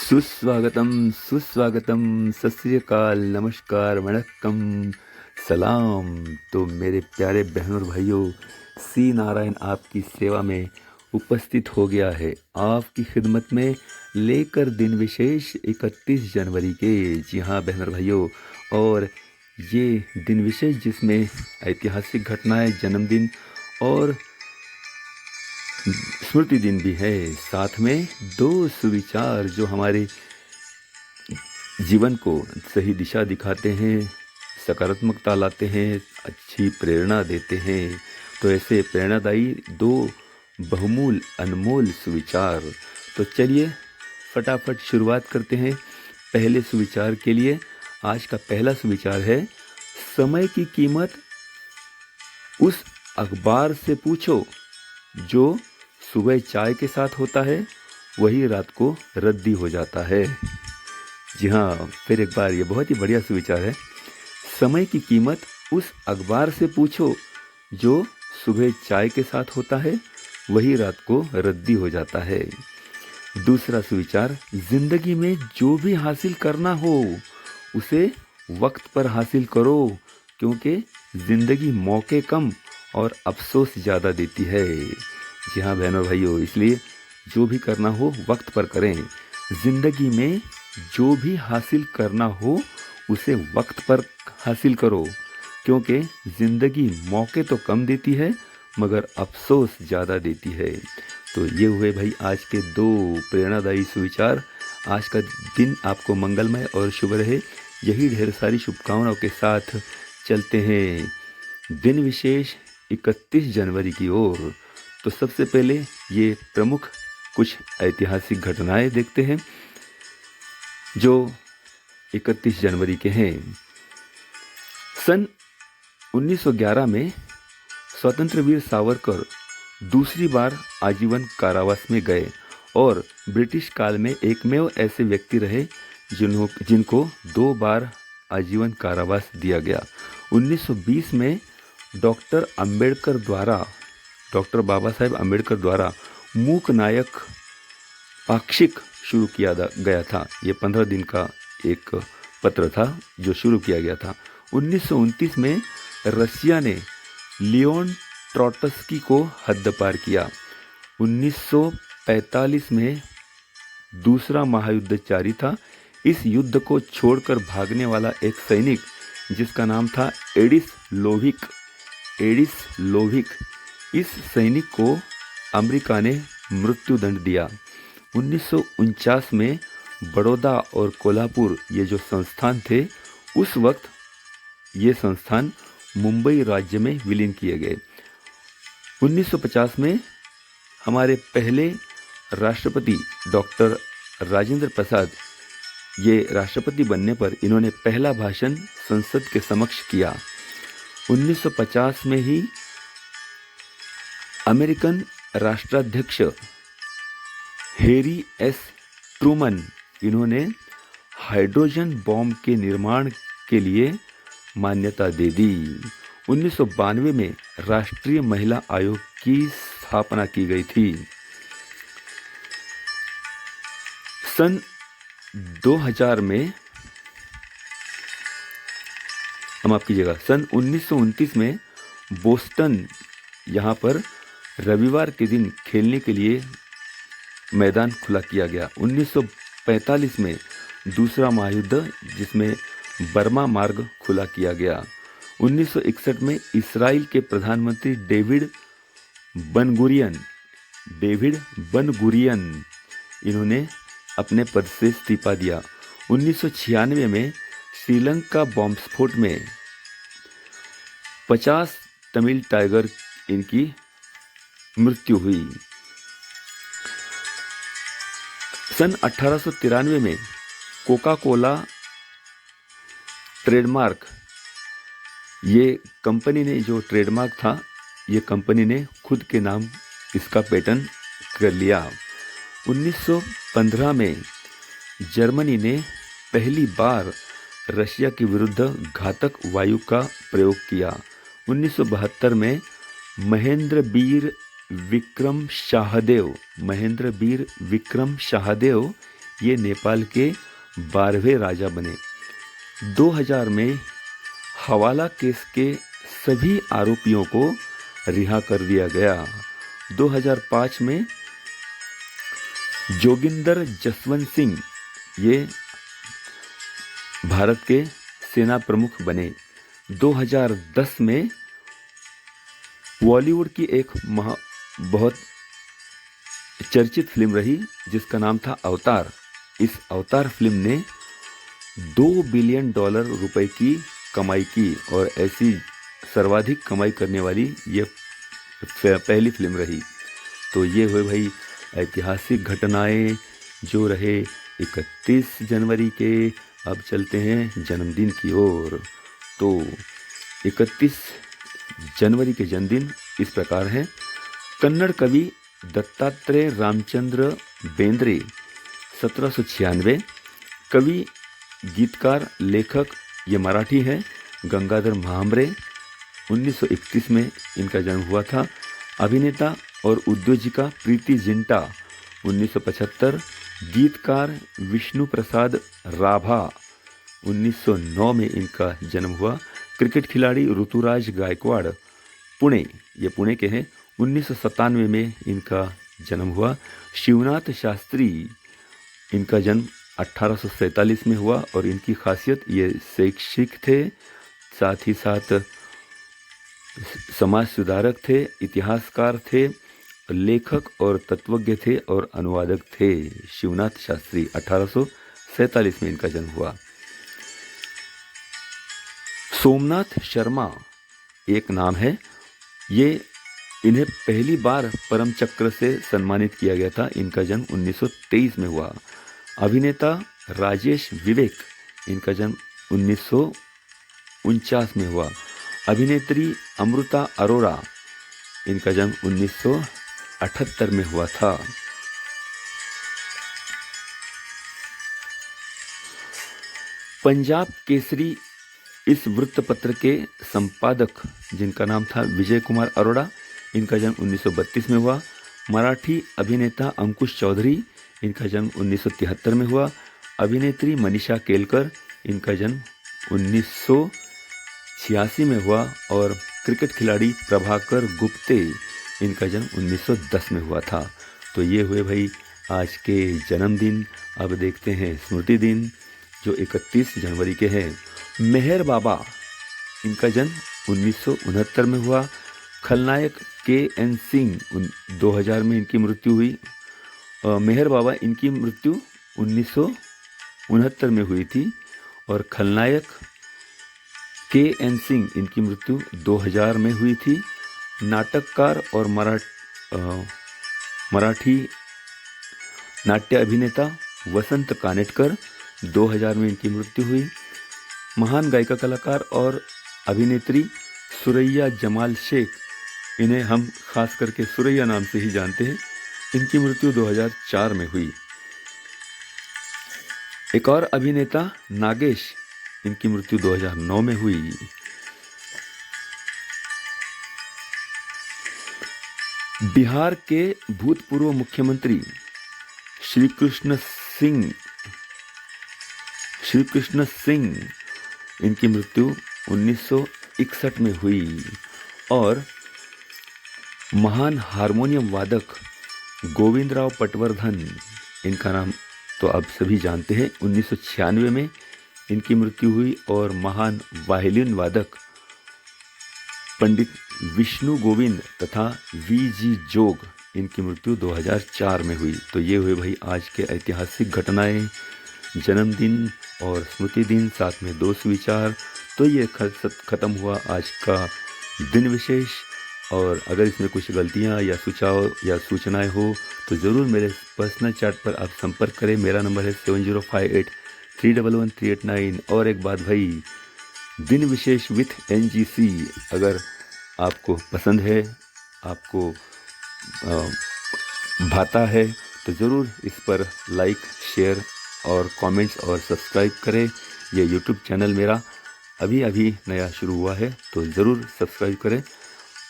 सुस्वागतम सुस्वागतम सत श्री अकाल नमस्कार वणक्कम सलाम। तो मेरे प्यारे बहनों और भाइयों, सी नारायण आपकी सेवा में उपस्थित हो गया है, आपकी खिदमत में लेकर दिन विशेष 31 जनवरी के। जी हाँ बहनों और भाइयों, और ये दिन विशेष जिसमें ऐतिहासिक घटनाएं, जन्मदिन और स्मृति दिन भी है, साथ में दो सुविचार जो हमारे जीवन को सही दिशा दिखाते हैं, सकारात्मकता लाते हैं, अच्छी प्रेरणा देते हैं। तो ऐसे प्रेरणादायी दो बहुमूल्य अनमोल सुविचार। तो चलिए फटाफट शुरुआत करते हैं। पहले सुविचार के लिए आज का पहला सुविचार है, समय की कीमत उस अखबार से पूछो जो सुबह चाय के साथ होता है, वही रात को रद्दी हो जाता है। जी हाँ, फिर एक बार, ये बहुत ही बढ़िया सुविचार है। समय की कीमत उस अखबार से पूछो जो सुबह चाय के साथ होता है, वही रात को रद्दी हो जाता है। दूसरा सुविचार, जिंदगी में जो भी हासिल करना हो उसे वक्त पर हासिल करो, क्योंकि जिंदगी मौके कम और अफसोस ज़्यादा देती है। जी हाँ बहनों भाइयों, इसलिए जो भी करना हो वक्त पर करें। जिंदगी में जो भी हासिल करना हो उसे वक्त पर हासिल करो, क्योंकि जिंदगी मौके तो कम देती है मगर अफसोस ज़्यादा देती है। तो ये हुए भाई आज के दो प्रेरणादायी सुविचार। आज का दिन आपको मंगलमय और शुभ रहे, यही ढेर सारी शुभकामनाओं के साथ चलते हैं दिन विशेष 31 जनवरी की ओर। तो सबसे पहले ये प्रमुख कुछ ऐतिहासिक घटनाएं देखते हैं जो 31 जनवरी के हैं। सन 1911 में स्वतंत्र वीर सावरकर दूसरी बार आजीवन कारावास में गए और ब्रिटिश काल में एकमेव ऐसे व्यक्ति रहे जिनको 2 बार आजीवन कारावास दिया गया। 1920 में डॉक्टर बाबा साहेब अम्बेडकर द्वारा मूक नायक पाक्षिक शुरू किया गया था। ये 15 दिन का एक पत्र था जो शुरू किया गया था। 1929 में रसिया ने लियोन ट्रोट्स्की को हद्दपार किया। 1945 में दूसरा महायुद्ध जारी था। इस युद्ध को छोड़कर भागने वाला एक सैनिक जिसका नाम था एडिस लोविक, इस सैनिक को अमेरिका ने मृत्युदंड दिया। 1949 में बड़ौदा और कोल्हापुर ये जो संस्थान थे, उस वक्त ये संस्थान मुंबई राज्य में विलीन किए गए। 1950 में हमारे पहले राष्ट्रपति डॉक्टर राजेंद्र प्रसाद, ये राष्ट्रपति बनने पर इन्होंने पहला भाषण संसद के समक्ष किया। 1950 में ही अमेरिकन राष्ट्राध्यक्ष हैरी एस ट्रूमन, इन्होंने हाइड्रोजन बॉम्ब के निर्माण के लिए मान्यता दे दी। 1992 में राष्ट्रीय महिला आयोग की स्थापना की गई थी। सन 2000 में सन 1929 में बोस्टन, यहाँ पर रविवार के दिन खेलने के लिए मैदान खुला किया गया। 1945 में दूसरा महायुद्ध जिसमें बर्मा मार्ग खुला किया गया। 1961 में इस्राएल के प्रधानमंत्री डेविड बन गुरियन इन्होंने अपने पद से इस्तीफा दिया। 1996 में श्रीलंका बॉम्ब स्फोट में 50 तमिल टाइगर इनकी मृत्यु हुई। सन 1893 में कोका कोला ट्रेडमार्क, ये कंपनी ने जो ट्रेडमार्क था, ये कंपनी ने खुद के नाम इसका पेटेंट कर लिया। 1915 में जर्मनी ने पहली बार रशिया के विरुद्ध घातक वायु का प्रयोग किया। 1972 में महेंद्र वीर विक्रम शाहदेव ये नेपाल के 12वें राजा बने। 2000 में हवाला केस के सभी आरोपियों को रिहा कर दिया गया। 2005 में जोगिंदर जसवंत सिंह ये भारत के सेना प्रमुख बने। 2010 में बॉलीवुड की एक बहुत चर्चित फिल्म रही जिसका नाम था अवतार। इस अवतार फिल्म ने $2 बिलियन रुपए की कमाई की और ऐसी सर्वाधिक कमाई करने वाली ये पहली फिल्म रही। तो ये हुए भाई ऐतिहासिक घटनाएं जो रहे 31 जनवरी के। अब चलते हैं जन्मदिन की ओर। तो 31 जनवरी के जन्मदिन इस प्रकार हैं। कन्नड़ कवि दत्तात्रेय रामचंद्र बेंद्रे 1796। कवि गीतकार लेखक ये मराठी हैं गंगाधर महांबरे 1931 में इनका जन्म हुआ था। अभिनेता और उद्योजिका प्रीति जिंटा 1975। गीतकार विष्णु प्रसाद राभा 1909 में इनका जन्म हुआ। क्रिकेट खिलाड़ी ऋतुराज गायकवाड़ पुणे, ये पुणे के हैं, 1997 में इनका जन्म हुआ। शिवनाथ शास्त्री इनका जन्म 1847 में हुआ और इनकी खासियत ये शैक्षिक थे, साथ ही साथ समाज सुधारक थे, इतिहासकार थे, लेखक और तत्वज्ञ थे और अनुवादक थे। शिवनाथ शास्त्री 1847 में इनका जन्म हुआ। सोमनाथ शर्मा एक नाम है, ये इन्हें पहली बार परम चक्र से सम्मानित किया गया था। इनका जन्म 1923 में हुआ। अभिनेता राजेश विवेक इनका जन्म 1949 में हुआ। अभिनेत्री अमृता अरोड़ा इनका जन्म 1978 में हुआ था। पंजाब केसरी इस वृत्तपत्र के संपादक जिनका नाम था विजय कुमार अरोड़ा, इनका जन्म 1932 में हुआ। मराठी अभिनेता अंकुश चौधरी इनका जन्म 1973 में हुआ। अभिनेत्री मनीषा केलकर इनका जन्म 1986 में हुआ और क्रिकेट खिलाड़ी प्रभाकर गुप्ते इनका जन्म 1910 में हुआ था। तो ये हुए भाई आज के जन्मदिन। अब देखते हैं स्मृति दिन जो 31 जनवरी के हैं। मेहर बाबा इनका जन्म 1969 में हुआ। खलनायक KN सिंह 2000 में इनकी मृत्यु हुई। मेहर बाबा इनकी मृत्यु 1969 में हुई थी और खलनायक KN सिंह इनकी मृत्यु 2000 में हुई थी। नाटककार और मराठी नाट्य अभिनेता वसंत कानेटकर 2000 में इनकी मृत्यु हुई। महान गायिका कलाकार और अभिनेत्री सुरैया जमाल शेख, इन्हें हम खास करके सुरैया नाम से ही जानते हैं, इनकी मृत्यु 2004 में हुई। एक और अभिनेता नागेश, इनकी मृत्यु 2009 में हुई। बिहार के भूतपूर्व मुख्यमंत्री श्री कृष्ण सिंह इनकी मृत्यु 1961 में हुई। और महान हारमोनियम वादक गोविंदराव पटवर्धन, इनका नाम तो आप सभी जानते हैं, 1996 में इनकी मृत्यु हुई। और महान वायलिन वादक पंडित विष्णु गोविंद तथा VG जोग, इनकी मृत्यु 2004 में हुई। तो ये हुए भाई आज के ऐतिहासिक घटनाएं, जन्मदिन और स्मृति दिन, साथ में 2 सुविचार। तो ये खत्म हुआ आज का दिन विशेष। और अगर इसमें कुछ गलतियां या सुझाव या सूचनाएं हो तो ज़रूर मेरे पर्सनल चैट पर आप संपर्क करें। मेरा नंबर है 7058311389। और एक बात भाई, दिन विशेष विथ NGC अगर आपको पसंद है, आपको भाता है, तो ज़रूर इस पर लाइक, शेयर और कमेंट्स और सब्सक्राइब करें। ये YouTube चैनल मेरा अभी नया शुरू हुआ है, तो ज़रूर सब्सक्राइब करें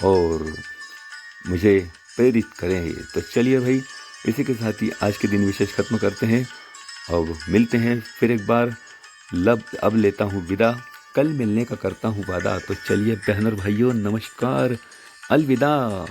और मुझे प्रेरित करें। तो चलिए भाई, इसी के साथ ही आज के दिन विशेष खत्म करते हैं। अब मिलते हैं फिर एक बार। अब लेता हूँ विदा, कल मिलने का करता हूँ वादा। तो चलिए बहनों और भाइयों, नमस्कार, अलविदा।